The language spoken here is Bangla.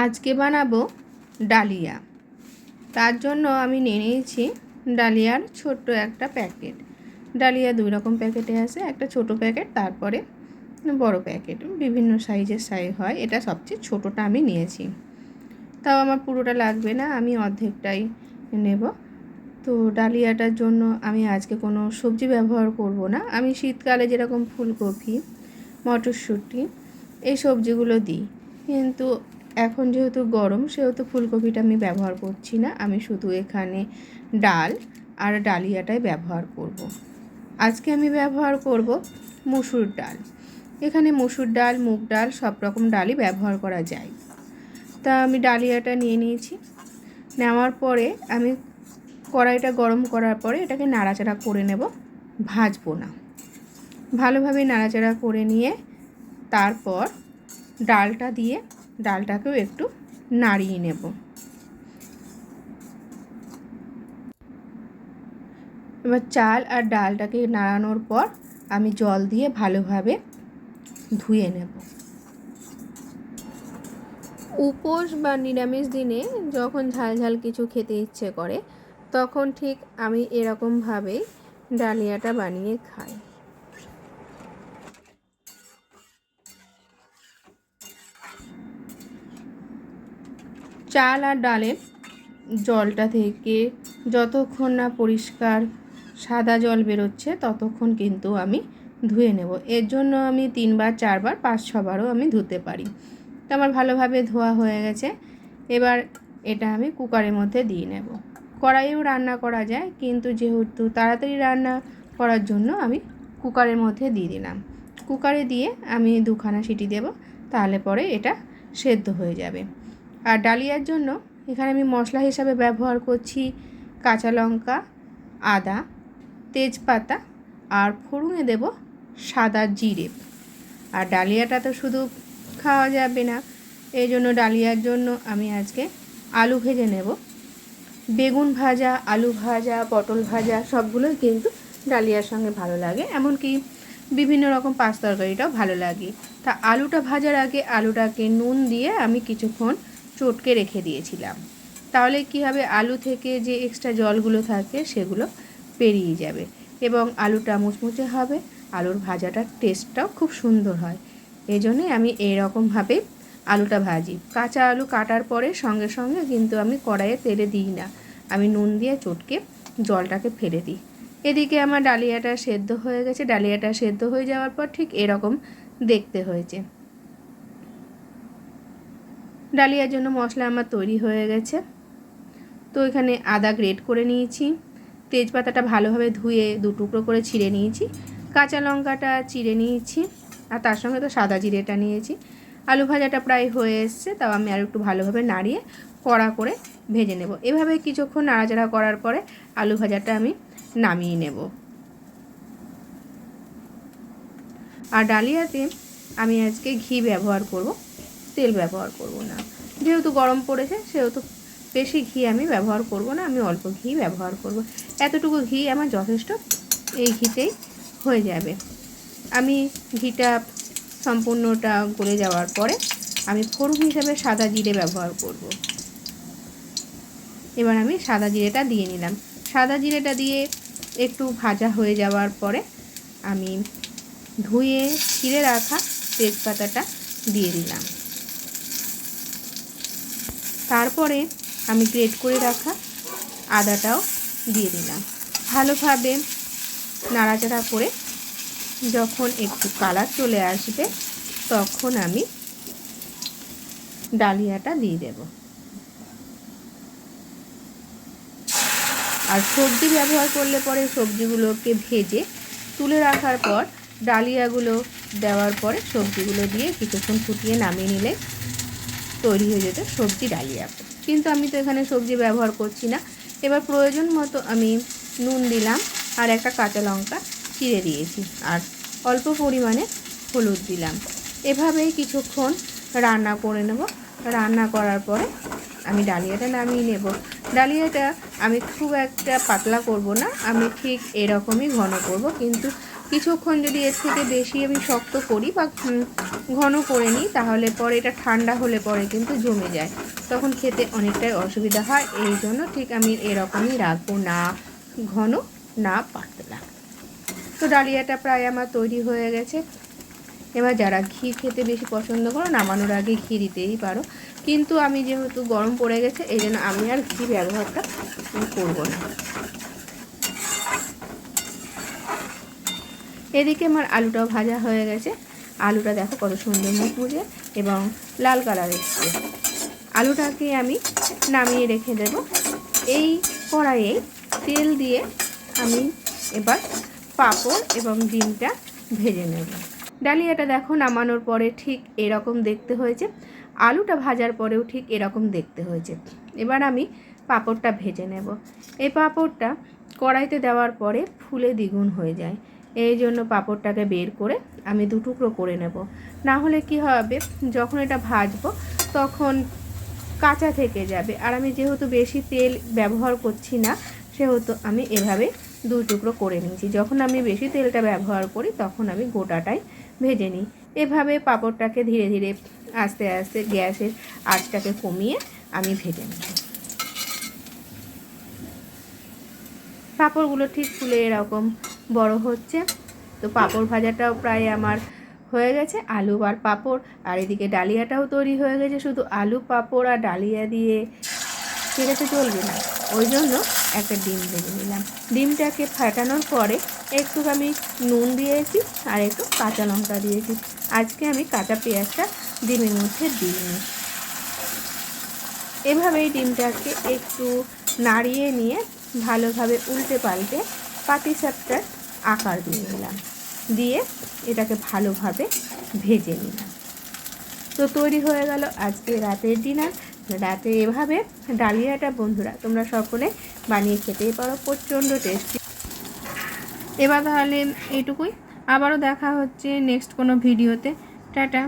আজকে বানাবো ডালিয়া। তার জন্য আমি নিয়ে নিয়েছি ডালিয়ার ছোট্ট একটা প্যাকেট। ডালিয়া দুই রকম প্যাকেটে আছে, একটা ছোট প্যাকেট, তারপরে বড় প্যাকেট, বিভিন্ন সাইজের হয়। এটা সবচেয়ে ছোটোটা আমি নিয়েছি, তাও আমার পুরোটা লাগবে না, আমি অর্ধেকটাই নেব। তো ডালিয়াটার জন্য আমি আজকে কোনো সবজি ব্যবহার করব না। আমি শীতকালে যেরকম ফুলকপি, মটরশুঁটি এই সবজিগুলো দিই, কিন্তু এখন যেহেতু গরম সেহেতু ফুলকপিটা আমি ব্যবহার করছি না। আমি শুধু এখানে ডাল আর ডালিয়াটাই ব্যবহার করব। আজকে আমি ব্যবহার করব মসুর ডাল। এখানে মসুর ডাল, মুগ ডাল সব রকম ডালই ব্যবহার করা যায়। তা আমি ডালিয়াটা নিয়ে নিয়েছি। নেওয়ার পরে আমি কড়াইটা গরম করার পরে এটাকে নাড়াচাড়া করে নেব, ভাজবো না। ভালোভাবে নাড়াচাড়া করে নিয়ে তারপর ডালটা দিয়ে ডালটাকেও একটু নাড়িয়ে নেব। এবার চাল আর ডালটাকে নাড়ানোর পর আমি জল দিয়ে ভালোভাবে ধুয়ে নেব। উপোস বা নিরামিষ দিনে যখন ঝাল ঝাল কিছু খেতে ইচ্ছে করে তখন ঠিক আমি এরকমভাবেই ডালিয়াটা বানিয়ে খাই। চাল আর ডালের জলটা থেকে যতক্ষণ না পরিষ্কার সাদা জল বেরোচ্ছে ততক্ষণ কিন্তু আমি ধুয়ে নেব। এর জন্য আমি 3বার 4বার 5-6বারও আমি ধুতে পারি। তো আমার ভালোভাবে ধোয়া হয়ে গেছে। এবার এটা আমি কুকারের মধ্যে দিয়ে নেব। কড়াইয়েও রান্না করা যায়, কিন্তু যেহেতু তাড়াতাড়ি রান্না করার জন্য আমি কুকারের মধ্যে দিয়ে দিলাম। কুকারে দিয়ে আমি 2খানা সিটি দেব, তাহলে পরে এটা সেদ্ধ হয়ে যাবে। আর ডালিয়ার জন্য এখানে আমি মশলা হিসাবে ব্যবহার করছি কাঁচা লঙ্কা, আদা, তেজপাতা আর ফোড়নে দেব সাদা জিরে। আর ডালিয়াটা তো শুধু খাওয়া যাবে না, এই জন্য ডালিয়ার জন্য আমি আজকে আলু ভেজে নেব। বেগুন ভাজা, আলু ভাজা, পটল ভাজা সবগুলোই কিন্তু ডালিয়ার সঙ্গে ভালো লাগে, এমনকি বিভিন্ন রকম পাঁচ তরকারিটাও ভালো লাগে। তা আলুটা ভাজার আগে আলুটাকে নুন দিয়ে আমি কিছুক্ষণ চটকে রেখে দিয়েছিলাম। তাহলে কী হবে, আলু থেকে যে এক্সট্রা জলগুলো থাকে সেগুলো পেরিয়ে যাবে এবং আলুটা মুচমুচে হবে, আলুর ভাজাটার টেস্টটাও খুব সুন্দর হয়। এই জন্যে আমি এইরকমভাবে আলুটা ভাজি। কাঁচা আলু কাটার পরে সঙ্গে সঙ্গে কিন্তু আমি কড়াইয়ে তেলে দিই না, আমি নুন দিয়ে চটকে জলটাকে ফেলে দিই। এদিকে আমার ডালিয়াটা সেদ্ধ হয়ে গেছে। ডালিয়াটা সেদ্ধ হয়ে যাওয়ার পর ঠিক এরকম দেখতে হয়েছে। ডালিয়ার জন্য মশলা আমার তৈরি হয়ে গেছে। তো এখানে আদা গ্রেট করে নিয়েছি, তেজপাতাটা ভালোভাবে ধুয়ে 2 টুকরো করে ছিঁড়ে নিয়েছি, কাঁচা লঙ্কাটা চিড়ে নিয়েছি, আর তার সঙ্গে তো সাদা জিরেটা নিয়েছি। আলু ভাজাটা প্রায় হয়ে এসছে, তাও আমি আর একটু ভালোভাবে নাড়িয়ে কড়া করে ভেজে নেব। এভাবে কিছুক্ষণ নাড়াচাড়া করার পরে আলু ভাজাটা আমি নামিয়ে নেব। আর ডালিয়াতে আমি আজকে ঘি ব্যবহার করব, তেল ব্যবহার করব না। যেহেতু গরম পড়েছে সেহেতু বেশি ঘি আমি ব্যবহার করব না, আমি অল্প ঘি ব্যবহার করব। এতটুকু ঘি আমার যথেষ্ট, এই ঘিতেই হয়ে যাবে। আমি ঘিটা সম্পূর্ণটা গলে যাওয়ার পরে আমি ফোড়ন হিসাবে সাদা জিরে ব্যবহার করব। এবার আমি সাদা জিরেটা দিয়ে নিলাম। সাদা জিরেটা দিয়ে একটু ভাজা হয়ে যাওয়ার পরে আমি ধুয়ে ছিঁড়ে রাখা তেজপাতাটা দিয়ে দিলাম। তারপরে আমি গ্রেট করে রাখা আদাটাও দিয়ে দিলাম। ভালোভাবে নাড়াচাড়া করে যখন একটু কালার চলে আসবে তখন আমি ডালিয়াটা দিয়ে দেব। আর সবজি ব্যবহার করলে পরে সবজিগুলোকে ভেজে তুলে রাখার পর ডালিয়াগুলো দেওয়ার পরে সবজিগুলো দিয়ে কিছুক্ষণ ফুটিয়ে নামিয়ে নিলে তৈরি হয়ে যেত সবজি ডালিয়া। কিন্তু আমি তো এখানে সবজি ব্যবহার করছি না। এবার প্রয়োজন মতো আমি নুন দিলাম, আর একটা কাঁচা লঙ্কা চিড়ে দিয়েছি, আর অল্প পরিমাণে হলুদ দিলাম। এভাবেই কিছুক্ষণ রান্না করে নেব। রান্না করার পরে আমি ডালিয়াটা নামিয়ে নেব। ডালিয়াটা আমি খুব একটা পাতলা করব না, আমি ঠিক এরকমই ঘন করব, কিন্তু কিছুক্ষণ যদি এর থেকে বেশি আমি শক্ত করি বা ঘন করে নিই, তাহলে পরে এটা ঠান্ডা হলে পরে কিন্তু জমে যায়, তখন খেতে অনেকটাই অসুবিধা হয়। এই জন্য ঠিক আমি এরকমই রাখবো, না ঘন না পাতলা। তো ডালিয়াটা প্রায় আমার তৈরি হয়ে গেছে। এবার যারা ঘি খেতে বেশি পছন্দ করো, নামানোর আগে ঘি দিতেই পারো, কিন্তু আমি যেহেতু গরম পড়ে গেছে এই জন্য আমি আর ঘি ব্যবহারটা করব না। এদিকে আমার আলুটাও ভাজা হয়ে গেছে। আলুটা দেখো কত সুন্দর মুচমুচে এবং লাল কালার এসছে। আলুটাকে আমি নামিয়ে রেখে দেব। এই কড়াইয়ে তেল দিয়ে আমি এবার পাঁপড় এবং ডিমটা ভেজে নেব। ডালিয়াটা দেখো নামানোর পরে ঠিক এরকম দেখতে হয়েছে, আলুটা ভাজার পরেও ঠিক এরকম দেখতে হয়েছে। এবার আমি পাঁপড়টা ভেজে নেব। এই পাঁপড়টা কড়াইতে দেওয়ার পরে ফুলে দ্বিগুণ হয়ে যায়, এই জন্য পাঁপড়টাকে বের করে আমি দু টুকরো করে নেব। না হলে কি হবে, যখন এটা ভাজবো তখন কাঁচা থেকে যাবে। আর আমি যেহেতু বেশি তেল ব্যবহার করছি না, সেহেতু আমি এভাবে দুই টুকরো করে নিয়েছি। যখন আমি বেশি তেলটা ব্যবহার করি তখন আমি গোটাটাই ভেজে নিই। এভাবে পাঁপড়টাকে ধীরে ধীরে আস্তে আস্তে গ্যাসের আঁচটাকে কমিয়ে আমি ভেজে নিই। পাঁপড়গুলো ঠিক ফুলে এরকম বড় হচ্ছে। তো পাঁপড় ভাজাটাও প্রায় আমার হয়ে গেছে, আলু আর পাঁপড়। আর এদিকে ডালিয়াটাও তৈরি হয়ে গেছে। শুধু আলু পাঁপড় আর ডালিয়া দিয়ে খেতে চলবে না, ওই জন্য একটা ডিম ভেজে নিলাম। ডিমটাকে ফাটানোর পরে একটু আমি নুন দিয়েছি আর একটু কাঁচা লঙ্কা দিয়েছি। আজকে আমি কাঁচা পেঁয়াজটা ডিমের মধ্যে দিইনি। এভাবেই ডিমটাকে একটু নাড়িয়ে নিয়ে ভালোভাবে উল্টে পাল্টে পাটিসাপটার আকার দিয়ে নিলাম, দিয়ে এটাকে ভালোভাবে ভেজে নিলাম। তো তৈরি হয়ে গেল আজকে রাতের ডিনার। রাতে এভাবে ডালিয়াটা বন্ধুরা তোমরা সকলে বানিয়ে খেতেই পারো, প্রচণ্ড টেস্টি। এবার তাহলে এইটুকুই, আবারও দেখা হচ্ছে নেক্সট কোনো ভিডিওতে। টাটা।